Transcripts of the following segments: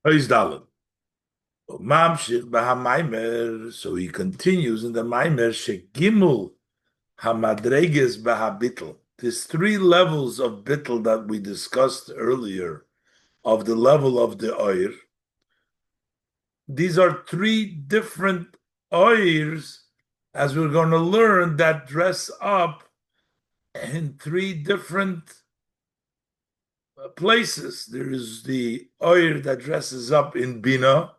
Oizdalad. Mamshich b'hamaimer. So he continues in the Maimer shegimul hamadreges b'habitl. There's three levels of bitl that we discussed earlier of the level of the oir. These are three different oirs, as we're going to learn, that dress up in three different places. There is the oir that dresses up in bina.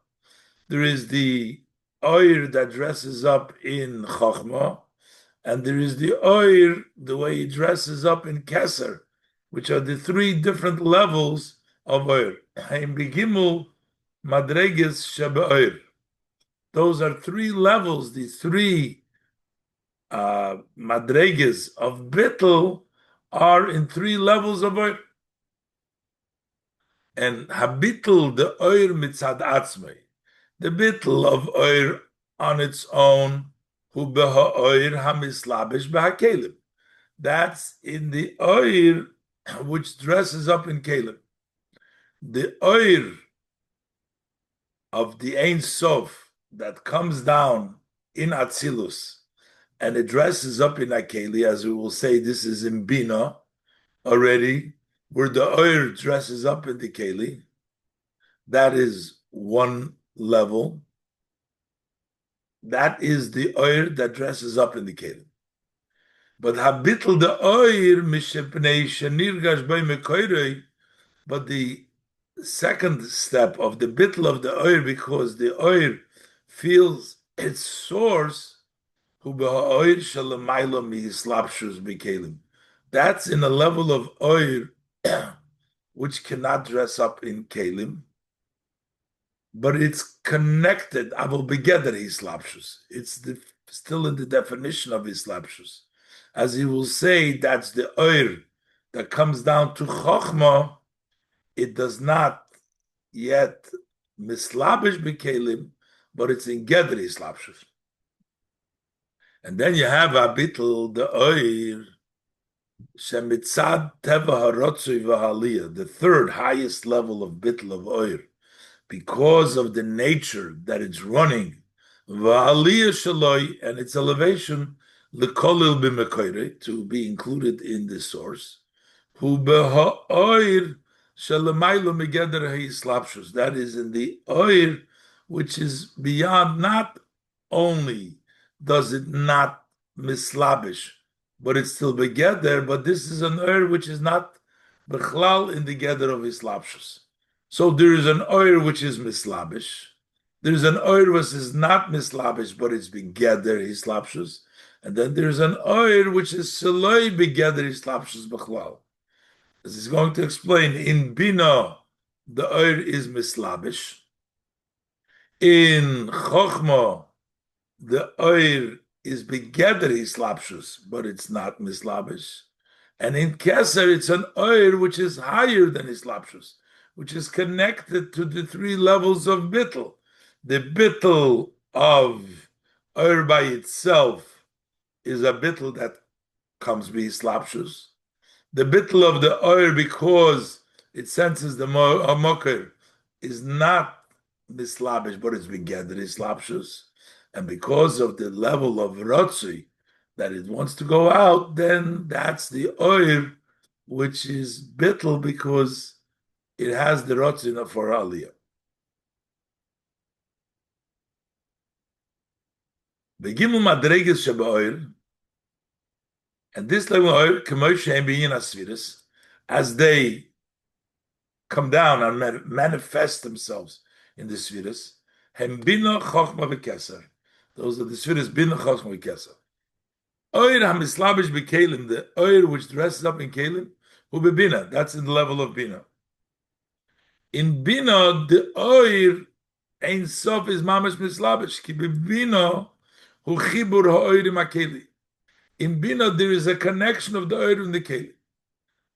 There is the oir that dresses up in chokhmah, and there is the oir, the way he dresses up in keser, which are the three different levels of oir. Haim begimul madreges sheba. Those are three levels, the three madreges of bittel are in three levels of oir. And habitl, the oir mitzad atzmei, the bitl of oir on its own, hu beha oir hamislabish behakelim. That's in the oir which dresses up in kelim. The oir of the Ein Sof that comes down in Atzilus and it dresses up in Akeli, as we will say, this is in Bina already, where the oir dresses up in the Keli. That is one level. That is the oir that dresses up in the Keli. But habitl the oir mishepnei shenirgash by mekoirei. But the second step of the bitl of the oir, because the oir feels its source, hu b'ha'oir shalamayla mihislapshus b'kelim. That's in a level of oir which cannot dress up in kelim, but it's connected. Avol begeder hislapshus. It's still in the definition of hislapshus, as he will say. That's the oir that comes down to chokhmah. It does not yet mislabish b'kelim, but it's in geder hislapshus. And then you have a bitl the oir shemitzad teva harotzui v'haliyah, the third highest level of bitl of oir, because of the nature that it's running, v'haliyah shaloi, and its elevation, l'kolil b'mekoire, to be included in the source, hu b'ha'oir shalamaylo megeder ha'islapshus, that is in the oir, which is beyond. Not only does it not mislabish, but it's still begeder, but this is an oir which is not bechlal in the geder of islapshus. So there is an oir which is mislabish. There is an oir which is not mislabish, but it's begeder islapshus. And then there's an oir which is seloi begeder islapshus bechlal. As he's going to explain, in bina, the oir is mislabish. In chokhmah, the oir is begeder hislapshus, but it's not mislabish. And in keser, it's an oir which is higher than hislapshus, which is connected to the three levels of bittel. The bittel of oir by itself is a bittel that comes by hislapshus. The bittel of the oir, because it senses the mokir, is not mislabish, but it's begeder hislapshus. And because of the level of Rotzi that it wants to go out, then that's the oir, which is bittel, because it has the Rotzi for Aliyah. Begimul madreges sheba oir, and this level of oir, k'moshe beyin asviris, as they come down and manifest themselves in the sviris, hem bina chochma v'keser. Those are the sviris bina chochma v'keser. Oir hamislabish b'kelim, the oir which dresses up in kelim, hu bebina. That's in the level of bina. In bina, the oir ein sof is mamash mislabish ki bebina hu chibur ha'oirim hakeli. In bina, there is a connection of the oir and the keli,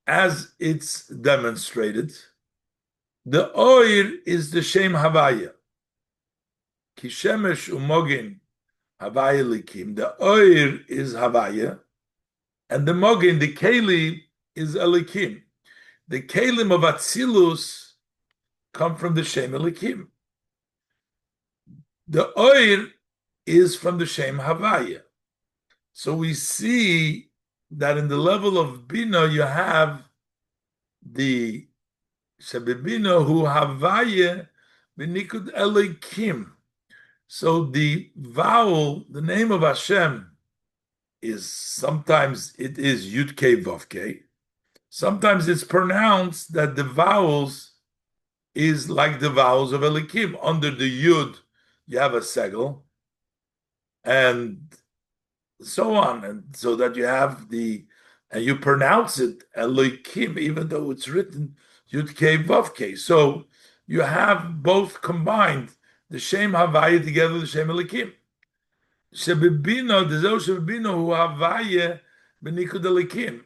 as it's demonstrated. The oir is the shem havaya. Ki shemesh umogin havaya likim. The oir is havaya, and the mogin, the keli, is elikim. The kelim of Atzilus come from the Shem Elikim. The Oir is from the Shem Havaya. So we see that in the level of Bina, you have the Shebibina who Havaya B'nikud Elikim. So the vowel, the name of Hashem, is sometimes it is Yud Kei Vav Kei. Sometimes it's pronounced that the vowels is like the vowels of Elikim. Under the Yud, you have a segel, and so on, and so that you have and you pronounce it Elikim, even though it's written Yud Kei Vav Kei. So you have both combined, the Shem Havaya together with the Shem Elikim. Shebibino, the Zo Shebibino who Havaya B'nikud Elikim.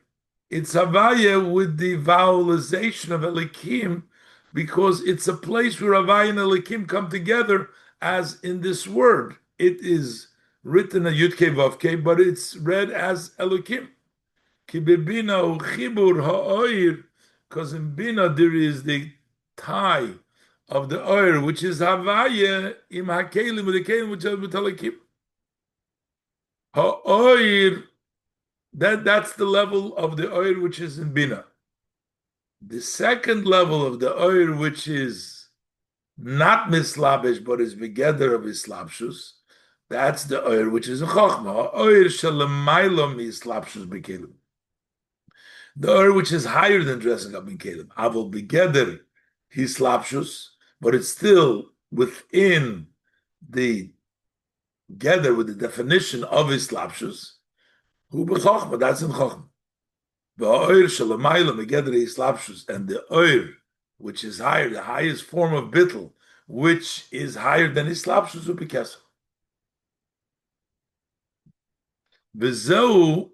It's Havaya with the vowelization of Elikim, because it's a place where Havaya and Elikim come together, as in this word. It is written a Yud Kei Vav Kei, but it's read as Elikim. Ki bebina chibur ha'oir, because in Bina there is the tie of the oir, which is Havaya im hakelim, with the kelim which is with Elikim. Ha'oir, that's the level of the oir which is in Bina. The second level of the oir, which is not mislabish but is begeder of islapshus, that's the oir which is in Chochma. Oir shalamaylo mislapshus bekelim. The oir which is higher than dressing up in kelim. Avol begeder hislapshus, but it's still within the gather with the definition of islapshus. Who b'chochma? That's in Chochma. The oir shalamaylo begeder hislapshus, and the oir which is higher, the highest form of bittul, which is higher than islapshus, will be kesef. V'zeu,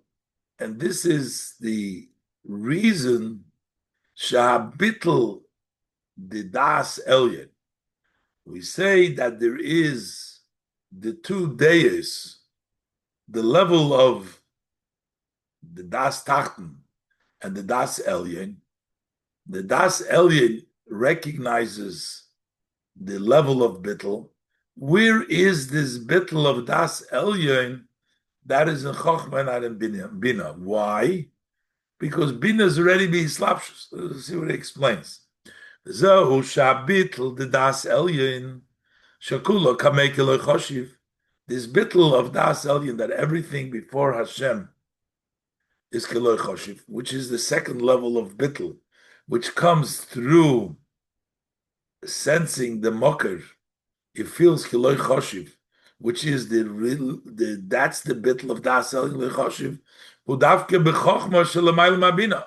and this is the reason, shahabitl the das elyon. We say that there is the two deis, the level of the das tachten and the das elyon. The das elyon recognizes the level of bittul. Where is this bittul of das elyon? That is in Chochmah, not in Bina. Why? Because Bina is already being slapshus. Let's see what he explains. Zahu shabitl the das elyon shakula kamei l'choshiv. This bitl of das elyon, that everything before Hashem is l'choshiv, which is the second level of bitl, which comes through sensing the mocker. It feels l'choshiv, which is that's the bitl of das elyon l'choshiv. Udavke b'chochma shelamayl mabina.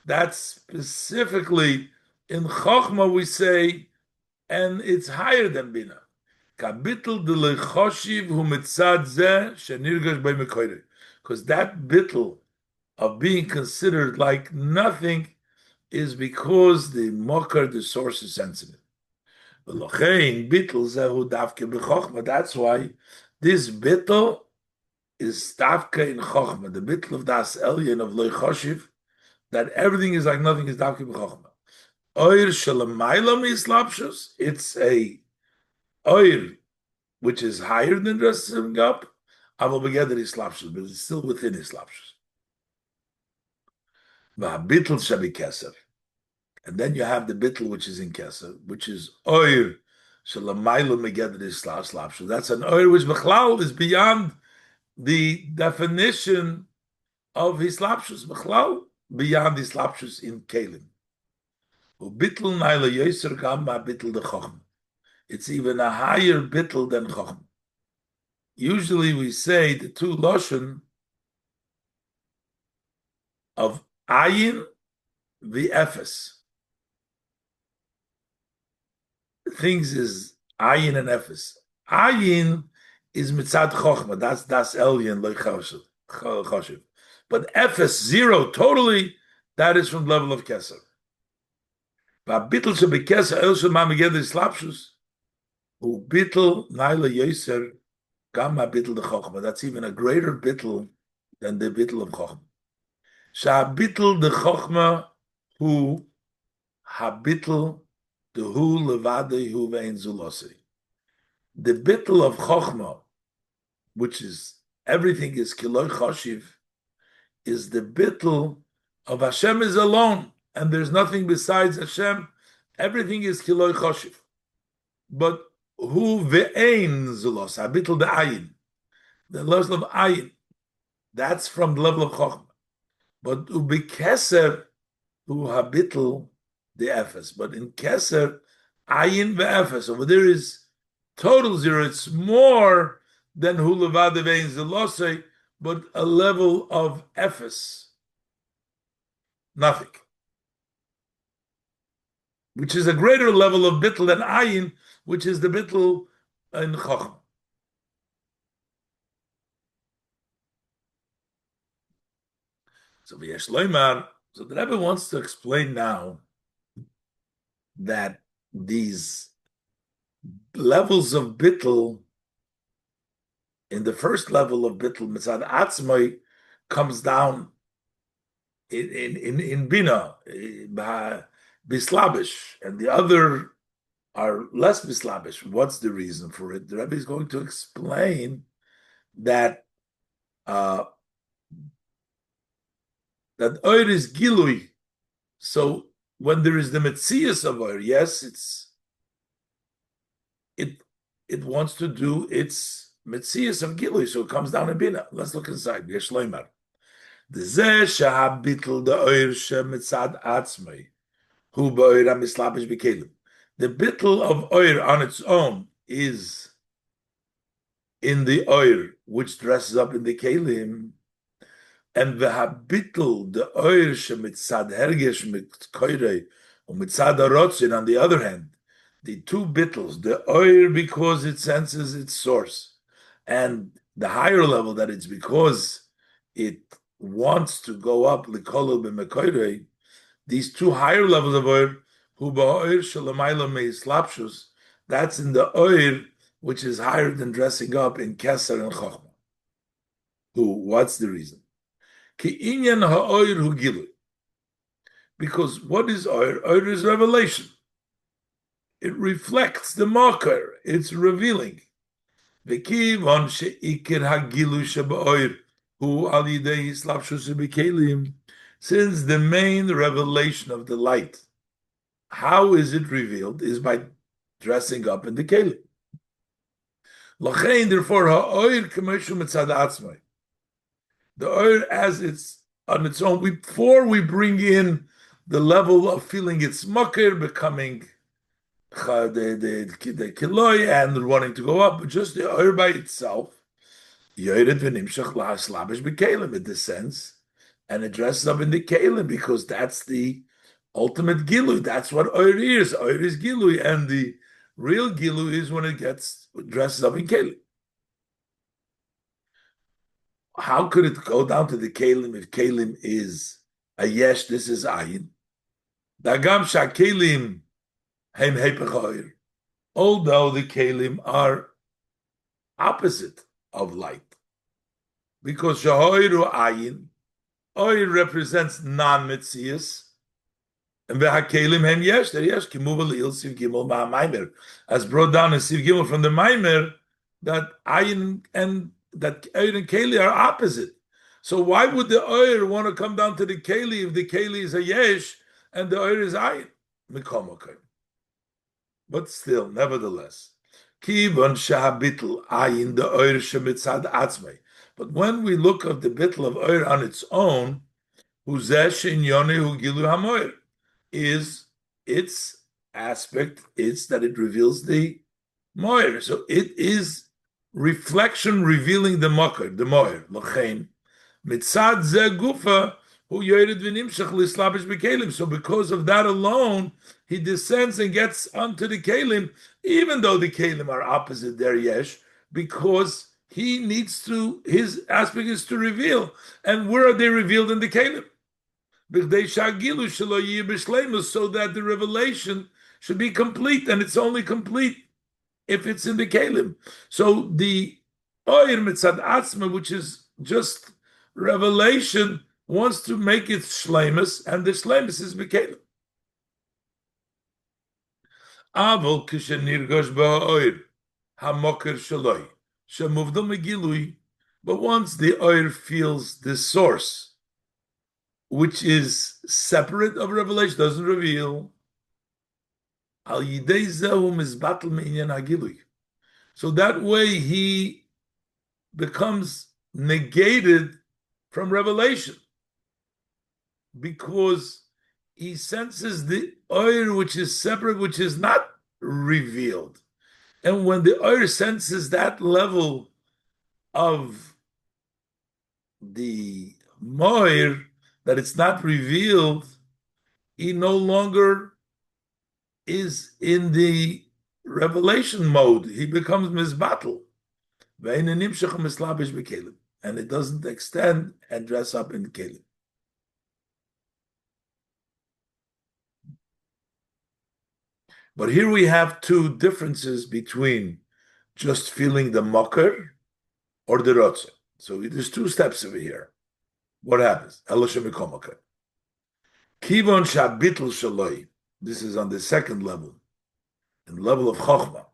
That's specifically in Chochma we say, and it's higher than Bina. Kabitl de lechoshiv hu mitzad zeh shenirgash by mekoyre. Because that bitl of being considered like nothing is because the mocker, the source, is sensitive. V'lochein bitl zehu davke b'chochma. That's why this bitl is davke in Chochma. The bitl of das elyon of lechoshiv, that everything is like nothing, is davke b'chochma. Oir shalamaylam islapshus. It's a oir which is higher than dressing up. Aval begeder islapshus, but it's still within islapshus. V'habitl shabi keser, and then you have the bitl which is in keser, which is oir shalamaylam begeder islapshus. That's an oir which b'chlal is beyond the definition of islapshus. B'chlal beyond islapshus in kelim. It's even a higher bitl than Chochmah. Usually we say the two lashon of ayin v'efes. Things is ayin and efes. Ayin is mitzad Chochmah. That's das elyon l'choshev. But efes, zero, totally, that is from the level of keser. Bitl shebikeser el shema megeder islapshus, u bitl naila yoser gamma bitl de chochma. That's even a greater bitl than the bitl of chochma. Sha bitl de chochma hu ha bitl the hu levade hu vein zulose. The bittul of chokhmah, which is everything is kiloi choshiv, is the bittul of Hashem is alone, and there's nothing besides Hashem. Everything is kiloi choshiv. But hu ve'ein zulos, habitl the ayin, the level of ayin, that's from the level of chokhmah. But ubikeser hu habitl the efes. But in keser, ayin ve'efes, over there is total zero. It's more than hu levad ve'ein zulose, but a level of efes, nothing, which is a greater level of bitl than ayin, which is the bitl in chokhmah. So v'yesh loymar. So the Rebbe wants to explain now that these levels of bitl, in the first level of bitl mitzad atzmai, comes down in bina, bislabish, and the other are less bislabish. What's the reason for it? The Rebbe is going to explain that that oir is gilui. So when there is the metzias of oir, yes, it wants to do its metzias of gilui, so it comes down in bina. Let's look inside. Yesh loymar. The zeh shehabitl the oir shemitzad atzmai hu ba'oir hamislabish b'kelim. The bitl of oir on its own is in the oir which dresses up in the kelim, and the habitl the oir shemitzad hergesh mitkoirei umitzad harotzin. On the other hand, the two bitls, the oir because it senses its source, and the higher level that it's because it wants to go up likolol b'mekoirei. These two higher levels of oir, hu ba'oir shalamayla meislapshus, that's in the oir which is higher than dressing up in keser and chokhmah. What's the reason? Ki inyan ha'oir hu gilu. Because what is oir? Oir is revelation. It reflects the marker. It's revealing. V'kivon she'ikir hagilu she'ba'oir hu al yidei hislapshus b'kelim. Since the main revelation of the light, how is it revealed? Is by dressing up in the kelim. L'chein, therefore, ha'oir k'meshu mitzad atzmai. The oir as it's on its own, before we bring in the level of feeling its makir, becoming the kiloi and wanting to go up, but just the oir by itself, yored v'nimshach lahaslabish b'kelim, it descends and it dresses up in the kelim, because that's the ultimate gilui. That's what oir is. Oir is gilui, and the real gilui is when it dresses up in kelim. How could it go down to the kelim if kelim is a yesh? This is ayin. Dagam shakelim hem hepech oir. Although the kelim are opposite of light, because shahoiru ayin, oir represents non-metzias, and v'hakelim hem yesh. They're yesh kimuva le'il siv gimel ma'amaimer, as brought down in siv gimel from the maimer, that ayin and that oir and keli are opposite. So why would the oir want to come down to the keli if the keli is a yesh and the oir is ayin? But still, nevertheless, kivon shahabitl ayin the oir shemitzad atzmei. But when we look at the bitl of oir on its own, huzesh inyone hu gilu hamoir, is its aspect, it's that it reveals the moir. So it is reflection revealing the moir, l'chein mitzad ze gufa hu yored v'nimshach lislabish b'kelim. So because of that alone, he descends and gets onto the kelim, even though the kelim are opposite their yesh, because he needs to, his aspect is to reveal. And where are they revealed in the kelim? So that the revelation should be complete, and it's only complete if it's in the kelim. So the oir mitzad atzma, which is just revelation, wants to make it shleimus, and the shleimus is bekelim. Aval kishenirgosh ba'oir hamoker shaloi shemuvdal megilui. But once the oir feels the source, which is separate of revelation, doesn't reveal, al yidei zehu mizbatel me'inyan hagilui. So that way he becomes negated from revelation because he senses the oir which is separate, which is not revealed. And when the oir senses that level of the moir, that it's not revealed, he no longer is in the revelation mode. He becomes mizbatel. And it doesn't extend and dress up in kelim. But here we have two differences between just feeling the mocker or the rotze. So there's two steps over here. What happens? Kivon shabitl shaloi. This is on the second level, in the level of chokhmah.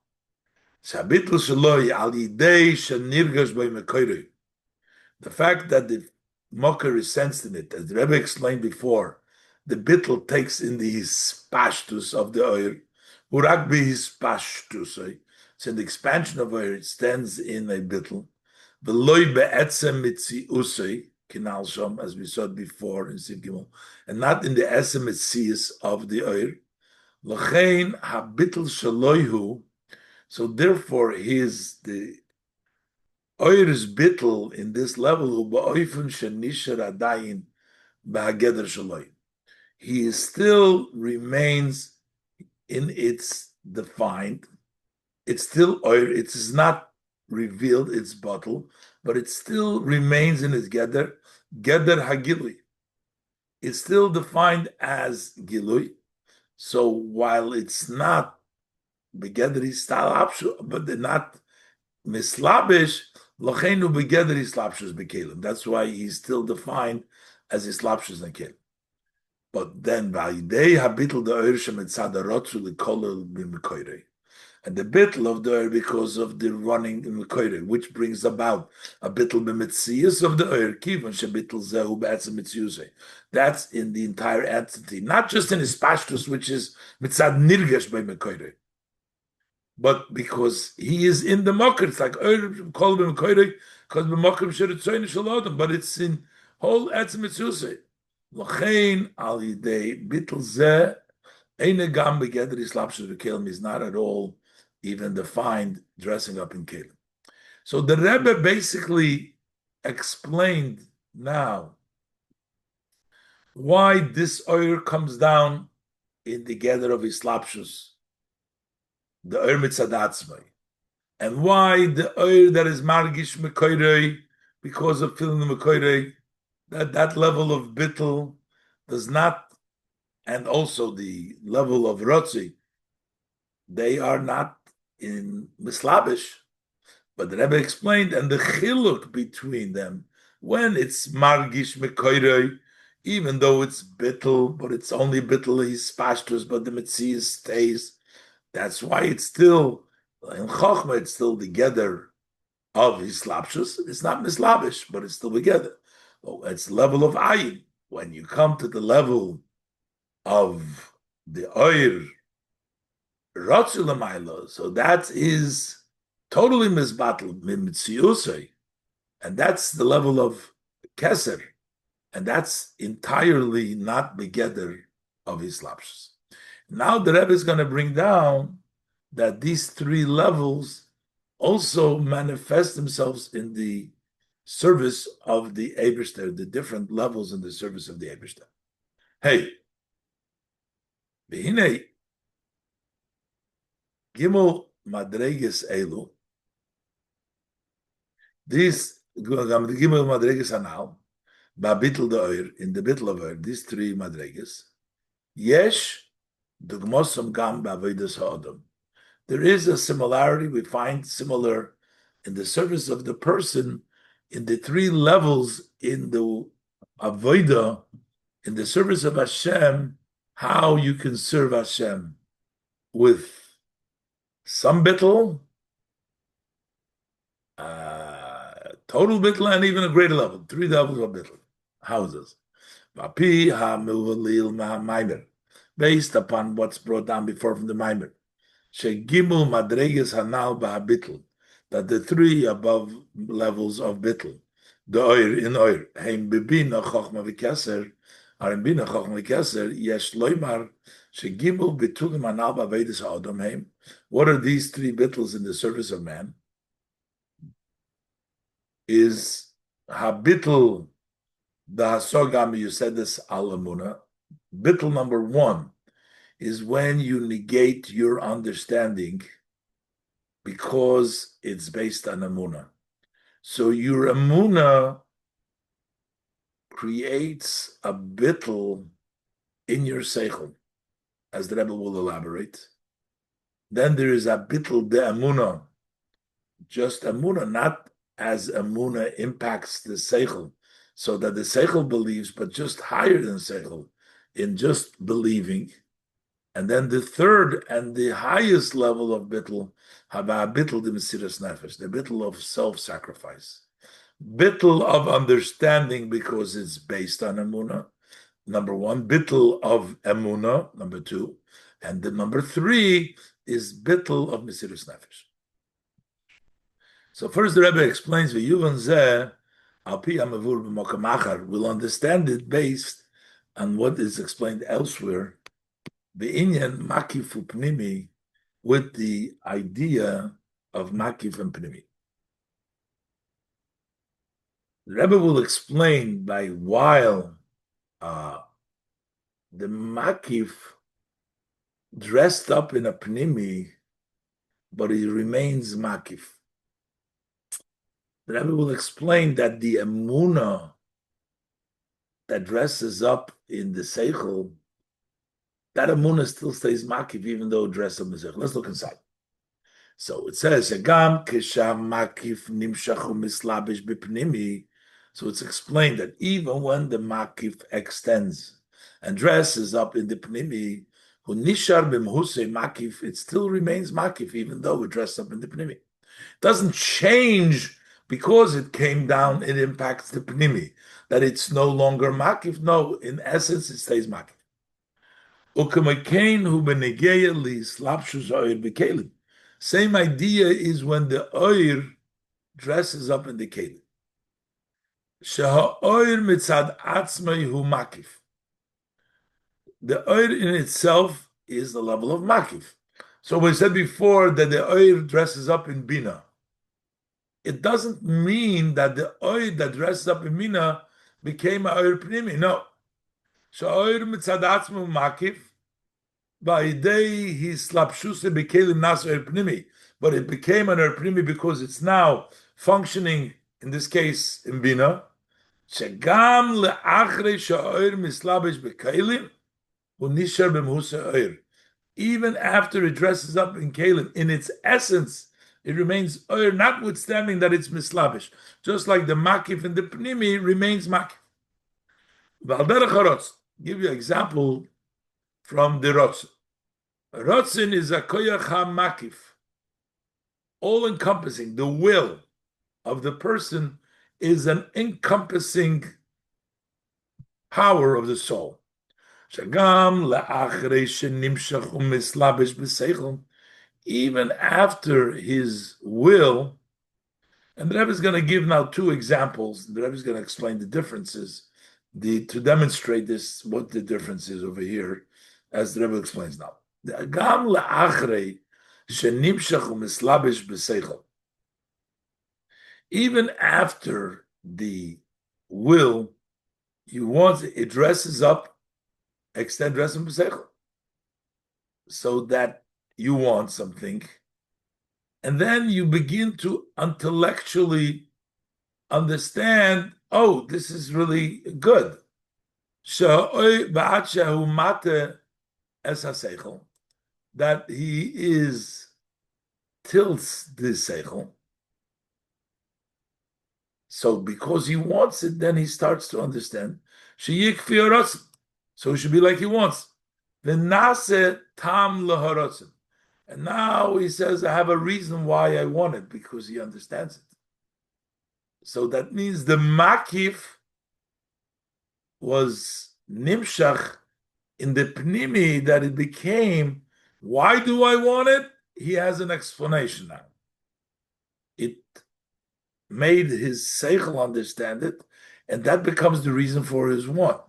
Shabitl shaloi al yidei shenirgash by mekoirei. The fact that the mocker is sensed in it, as the Rebbe explained before, the bittel takes in the hispashtus of the oil, urak be hispashtus. So in the expansion of oil, it stands in a bittel. V'loy be'etzem mitziusei, kinal shom, as we saw before in Siv Gimel, and not in the etzem mitzius of the oil. L'chein habittel shaloihu. So therefore, he is the oir is bittel in this level. He still remains in its defined. It's still oir. It is not revealed. Its bottle, but it still remains in its geder hagilui. It's still defined as gilui. So while it's not begeder style apshu, but they're not mislabish. That's why he's still defined as islapshus and kelim. But then and the bitl of the oir because of the running in the which brings about a bitl b'mitzius of the oir kivon shebitl zehu b'etzem mitziusei. That's in the entire entity, not just in his pashtus, which is mitzad nirgesh by mekoirei. But because he is in the mocker, it's like call him because the mocker should have shalom, but it's in whole etzem mitzusay. L'chein al yidei bitl zeh eine gam begeder islapshus v'kelim is not at all even defined dressing up in kelim. So the Rebbe basically explained now why this oil comes down in the gather of islapshus, the oir mitzadatzmai, and why the oir that is margish mekoirei, because of feeling the mekoirei, that level of bittel does not, and also the level of rotzi, they are not in mislabish. But the Rebbe explained, and the chiluk between them, when it's margish mekoirei, even though it's bittel, but it's only bittel his pashtus, but the mitzias stays. That's why it's still in Chochmah. It's still the gather of his slapshus. It's not mislabish, but it's still together. Oh, it's level of ayin. When you come to the level of the oir rotzulamailo, so that is totally misbattled mitziusei, and that's the level of keser, and that's entirely not the gather of his slapshus. Now the Rebbe is going to bring down that these three levels also manifest themselves in the service of the Eibishter, the different levels in the service of the Eibishter. Hey, Behine Gimel Madreges Elu. This Gimel Madreges Anal, Babitl the Oir, in the Bitl of Oir, these three Madreges. Yesh. There is a similarity, we find similar in the service of the person in the three levels in the avodah, in the service of Hashem, how you can serve Hashem with some bittul, total bittul, and even a greater level, 3 levels of bittul. Houses. Based upon what's brought down before from the Maimer. Shegimul madreges hanal ba'habitl, that the 3 above levels of bitl, the oir in oir, heim bibina chochma v'keser, are in bina chochma v'keser, yesh loymar, shegimul bitulim hanal ba'vedis ha'odom heim. What are these 3 bitls in the service of man? Is habitl the hasogam, you said this al amuna. Bitl number 1 is when you negate your understanding because it's based on Amunah. So your Amunah creates a bittul in your Seichel, as the Rebbe will elaborate. Then there is a bittul de Amunah, just Amunah, not as Amunah impacts the Seichel, so that the Seichel believes, but just higher than Seichel, in just believing. And then the third and the highest level of bittul, haba bittul de mesiras nefesh, the bittul of self-sacrifice, bittul of understanding because it's based on emunah. Number 1, bittul of emunah. Number 2, and the number 3 is bittul of mesiras nefesh. So first, the Rebbe explains v'yuvan zeh al pi hamavur b'mokam achar. We'll understand it based on what is explained elsewhere. The inyan makif upnimi, with the idea of makif and pnimi. The Rebbe will explain by while the makif dressed up in a pnimi, but he remains makif. The Rebbe will explain that the emuna that dresses up in the seichel, that emuna still stays makif even though dressed up in the seichel. Let's look inside. So it says, "Gam kisham makif nimshachu mislabish b'pnimi." So it's explained that even when the makif extends and dresses up in the pnimi, hu nishar b'mhusei makif, it still remains makif even though it dressed up in the pnimi. It doesn't change because it came down. It impacts the pnimi, that it's no longer makif. No, in essence, it stays makif. Ukamakein hu benegeya li slapshus oir b'kelim. Same idea is when the oir dresses up in the kelim. Sheha oir mitzad atzmai hu makif. The oir in itself is the level of makif. So we said before that the oir dresses up in bina. It doesn't mean that the oir that dresses up in bina became a oir pnimi. No. Sheha oir mitzad atzmai hu makif. By day he slapshuse became nas pnimi, but it became an pnimi because it's now functioning, in this case in bina. Shegam leachre she'oir mislabish bekelim unishar b'mhusa oir. Even after it dresses up in kelim, in its essence, it remains oir, notwithstanding that it's mislabish. Just like the makif and the pnimi remains makif. V'alderech harotz, give you an example from the rotzin. Rotzin is a koyach ha-makif, all-encompassing. The will of the person is an encompassing power of the soul. Shagam la'achrei shenimshach u'mislabish b'seichel, even after his will, and the Rebbe is going to give now 2 examples. The Rebbe is going to explain the differences, to demonstrate this, what the difference is over here, as the Rebbe explains now. Gam la'achrei shenimshach u'mislabish b'seichel. Even after the will, it dresses up, extend dressing b'seichel, so that you want something, and then you begin to intellectually understand, oh, this is really good. That he tilts the seichel. So because he wants it, then he starts to understand. So he should be like he wants. V'naseh tam laharatzim. And now he says, I have a reason why I want it, because he understands it. So that means the makif was nimshach in the pnimi, that it became, why do I want it? He has an explanation now. It made his seichel understand it, and that becomes the reason for his want.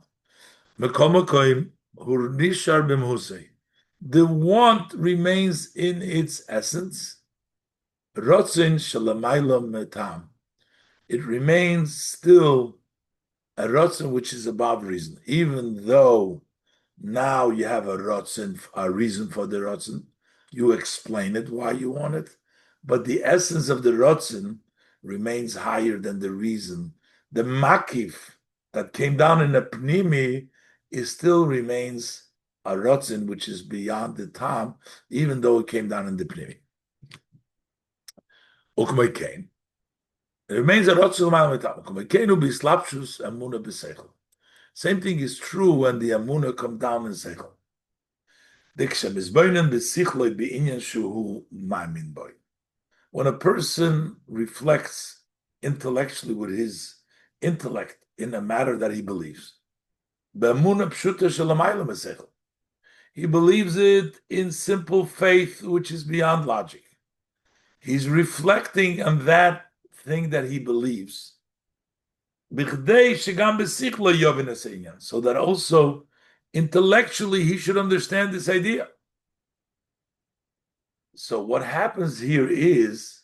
The want remains in its essence. Rotzin shalamayla metam. It remains still a rotzin which is above reason, even though now you have a rotzin, a reason for the rotzin. You explain it why you want it, but the essence of the rotzin remains higher than the reason. The makif that came down in the pnimi is still remains a rotzin which is beyond the tam, even though it came down in the pnimi. Ukmei it remains a rotzil ma'am. Same thing is true when the amuna come down in seichel. When a person reflects intellectually with his intellect in a matter that he believes, he believes it in simple faith, which is beyond logic. He's reflecting on that thing that he believes, so that also intellectually he should understand this idea. So what happens here is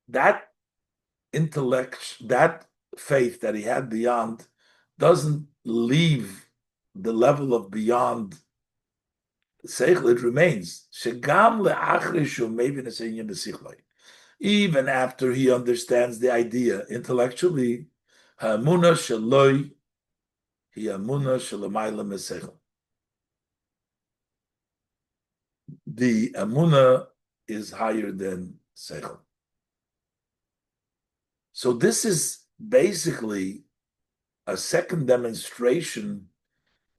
that intellect, that faith that he had beyond, doesn't leave the level of beyond seichel, it remains. Even after he understands the idea intellectually, the amuna is higher than seichel. So this is basically a second demonstration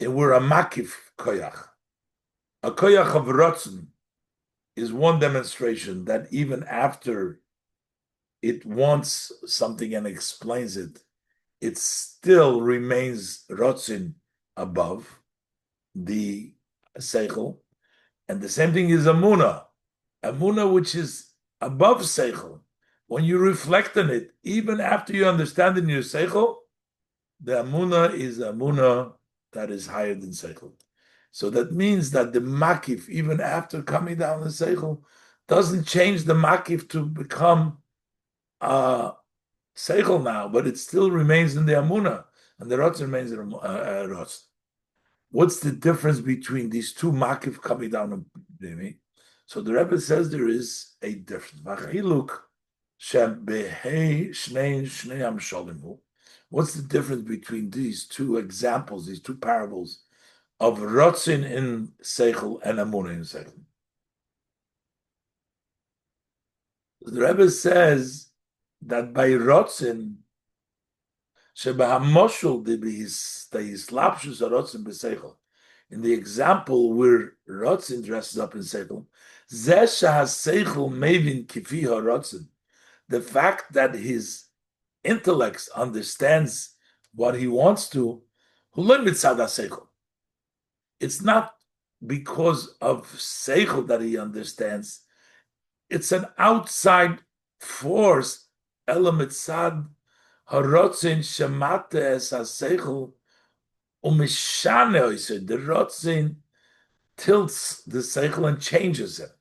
in where a makif koyach, a koyach of rotzen, is one demonstration that even after it wants something and explains it, it still remains rotzin above the seichel. And the same thing is amuna which is above seichel. When you reflect on it, even after you understand in your seichel, the amuna is amuna that is higher than seichel. So that means that the makif, even after coming down the seichel, doesn't change the makif to become seichel now, but it still remains in the amuna, and the rotz remains in rotz. What's the difference between these two makif coming down on Bimi? So the Rebbe says there is a difference. What's the difference between these two examples, these two parables of rotzin in seichel and amuna in seichel? The Rebbe says that by rotzin, in the example where rotzin dresses up in seichel, the fact that his intellect understands what he wants to, it's not because of seichel that he understands. It's an outside force, elamitzad harotzin shemate es haseichel umishane oiseh. The rotzin tilts the seichel and changes it.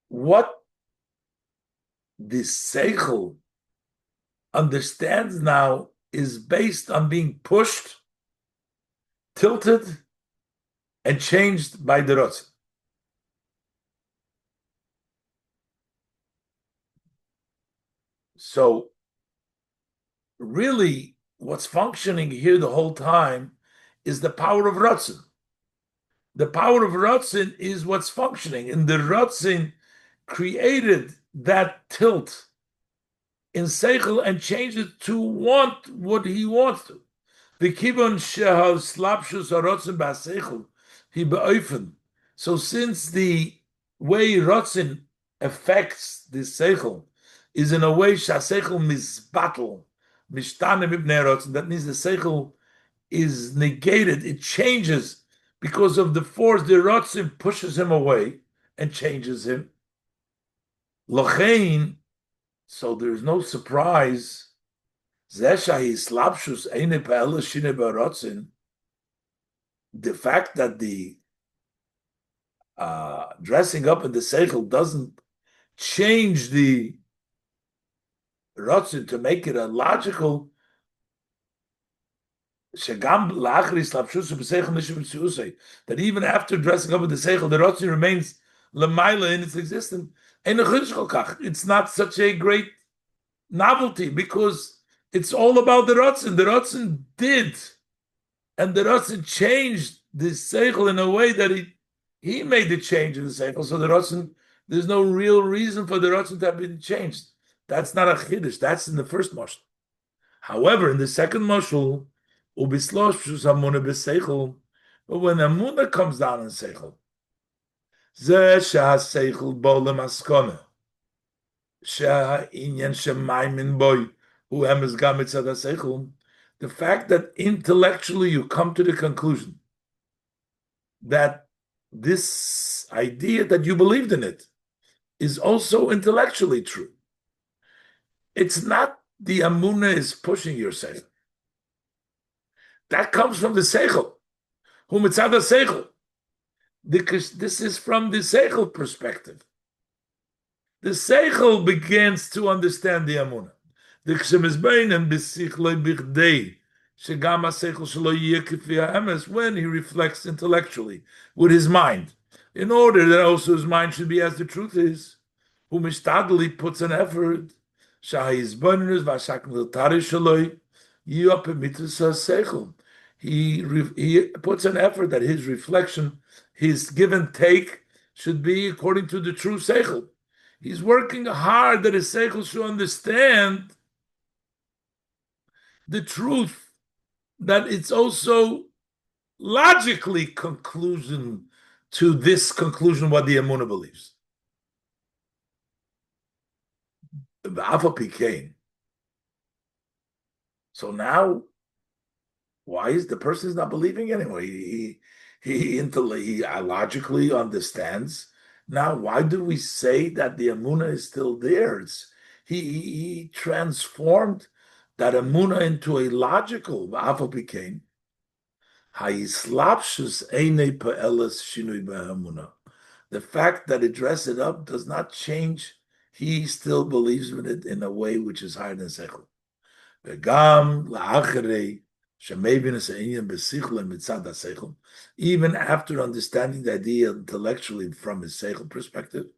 What the seichel understands now is based on being pushed, tilted, and changed by the rotzin. So, really, what's functioning here the whole time is the power of rotzin. The power of rotzin is what's functioning, and the rotzin created that tilt in seichel and changed it to want what he wants to. The kibon shehal slapshus harotzin ba'seichel he beoifen So since the way Rotzin affects the Seichel is in a way Shaseichel misbattle, mishtane mibnei Rotzin, that means the Seichel is negated, it changes because of the force. The Rotzin pushes him away and changes him. Lochein, so there's no surprise. The fact that the dressing up in the seichel doesn't change the rotzin to make it a logical. That even after dressing up in the seichel, the rotzin remains lemaila in its existence. It's not such a great novelty because it's all about the rotzin. The rotzin did, and the rotzin changed the seichel in a way that he made the change in the seichel. So the rotzin, there's no real reason for the rotzin to have been changed. That's not a chiddush. That's in the first mashal. However, in the second mashal, ubisloshus hamuna b'seichel, but when hamuna comes down in seichel, zeh shehaseichel bo lemaskona, sheha'inyan shemaymin boy, hu emes gam mitzad haseichel, the fact that intellectually you come to the conclusion that this idea that you believed in it is also intellectually true. It's not the amuna is pushing your seichel. That comes from the seichel. Hu mitzad seichel. This is from the seichel perspective. The seichel begins to understand the amuna. The when he reflects intellectually with his mind, in order that also his mind should be as the truth is. Who mishtadli puts an effort. He puts an effort that his reflection, his give and take, should be according to the true seichel. He's working hard that his seichel should understand the truth, that it's also logically conclusion to this conclusion what the Emunah believes. The Alpha became. So now, why is the person is not believing anyway? He logically understands. Now, why do we say that the Emunah is still there? He transformed that Emunah into a logical Alpha became. The fact that it dressed it up does not change. He still believes in it in a way which is higher than seichel. Even after understanding the idea intellectually from his seichel perspective,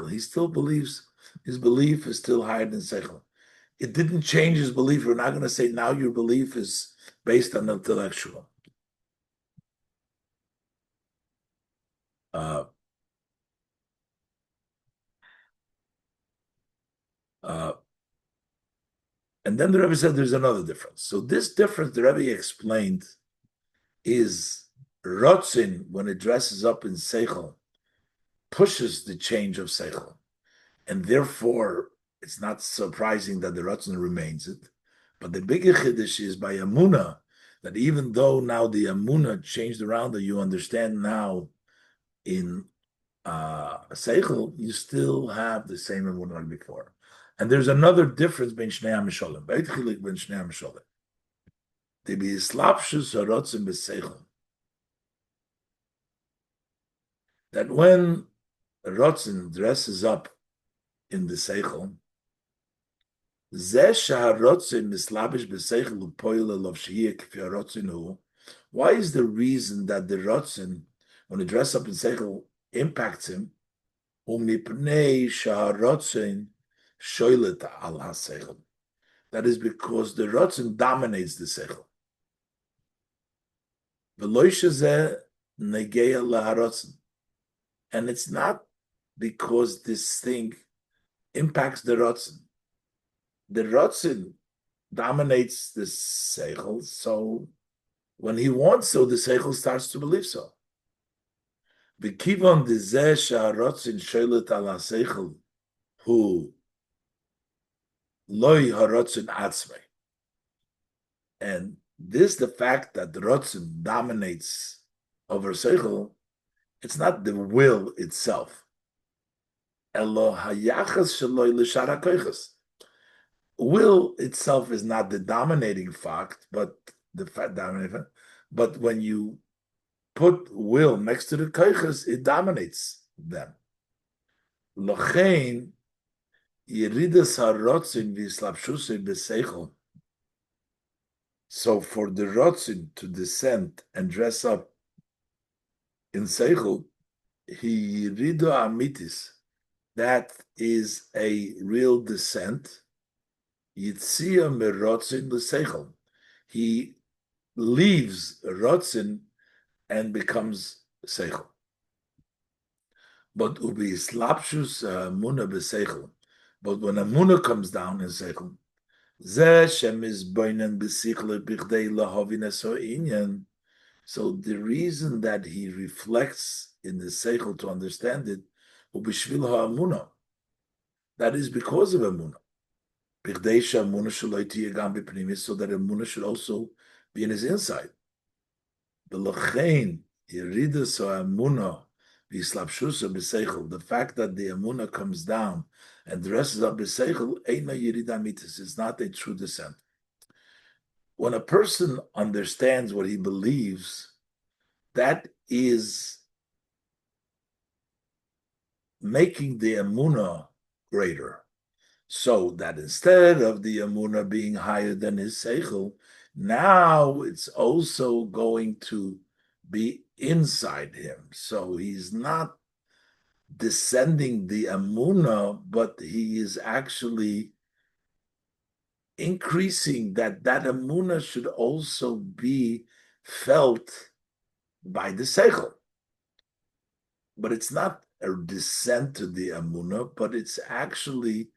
he still believes his belief is still higher than seichel. It didn't change his belief. We're not going to say now your belief is based on intellectual. And then the Rebbe said there's another difference. So this difference the Rebbe explained is Rotzin, when it dresses up in Seichel, pushes the change of Seichel. And therefore, it's not surprising that the Rotzin remains it. But the bigger Chiddush is by Amunah, that even though now the Amunah changed around, that you understand now in Seichel, you still have the same Amunah like before. And there's another difference between Shnei HaMisholim. The B'Yislapshus HaRotzin B'Seichel. That when Rotzin dresses up in the Seichel, why is the reason that the Rotzin, when he dresses up in Seichel, impacts him? That is because the Rotzin dominates the Seichel. And it's not because this thing impacts the Rotzin. The Rotzin dominates the Seichel, so When he wants so, the seichel starts to believe so. V'kivon dizeh she'harotzin sholet al ha'seichel hu loy harotzin atzmei. And this, the fact that the rotzin dominates over seichel, it's not the will itself. Elo hayachas sheloi l'shar ha'koiches. Will itself is not the dominating fact, but the dominating fact. But when you put will next to the koiches, it dominates them. Lochein yeridas harotzin v'yislapshusei b'seichel. So for the rotzin to descend and dress up in seichel, he yirido amitis. That is a real descent. Yitzia merotzin l'seichel. He leaves rotzin and becomes seichel. But ubi slapshus muna b'seichel. But when a muna comes down in seichel, ze shem is boinen b'sichle b'chdei lahavin eso inyan. So the reason that he reflects in the seichel to understand it, ubishvil ha'amuna, that is because of amuna. B'chdei she'amuna shaloi tiyagam b'pnimis, so that amuna should also be in his inside. V'lochein yeridas ha'amuna v'yislapshusa b'seichel. The fact that the amuna comes down and dresses up b'seichel, eina yerida mitis. It's not a true descent. When a person understands what he believes, that is making the amuna greater. So that instead of the amuna being higher than his seichel, now it's also going to be inside him. So he's not descending the amuna, but he is actually increasing that amuna should also be felt by the seichel. But it's not a descent to the amuna, but it's actually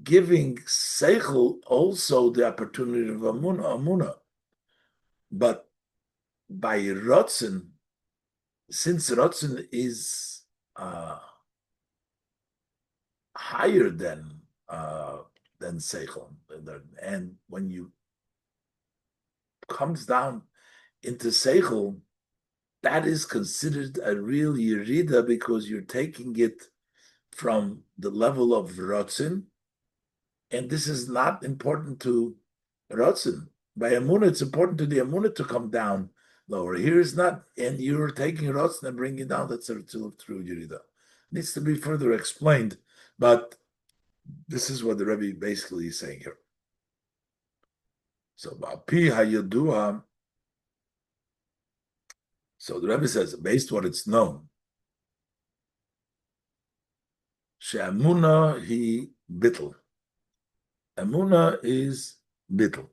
giving seichel also the opportunity of amuna. But by rotzen, since rotzen is higher than seichel, and when you comes down into seichel, that is considered a real yerida because you're taking it from the level of rotzen, and this is not important to rotzen. By amuna, it's important to the amuna to come down lower. Here is not, and you're taking rotzen and bringing it down. That's a true yerida. Needs to be further explained, but this is what the Rebbe basically is saying here. So, Pi hayadua. So the Rebbe says, based on what it's known, she'amuna hi bittel. Amuna is bittel.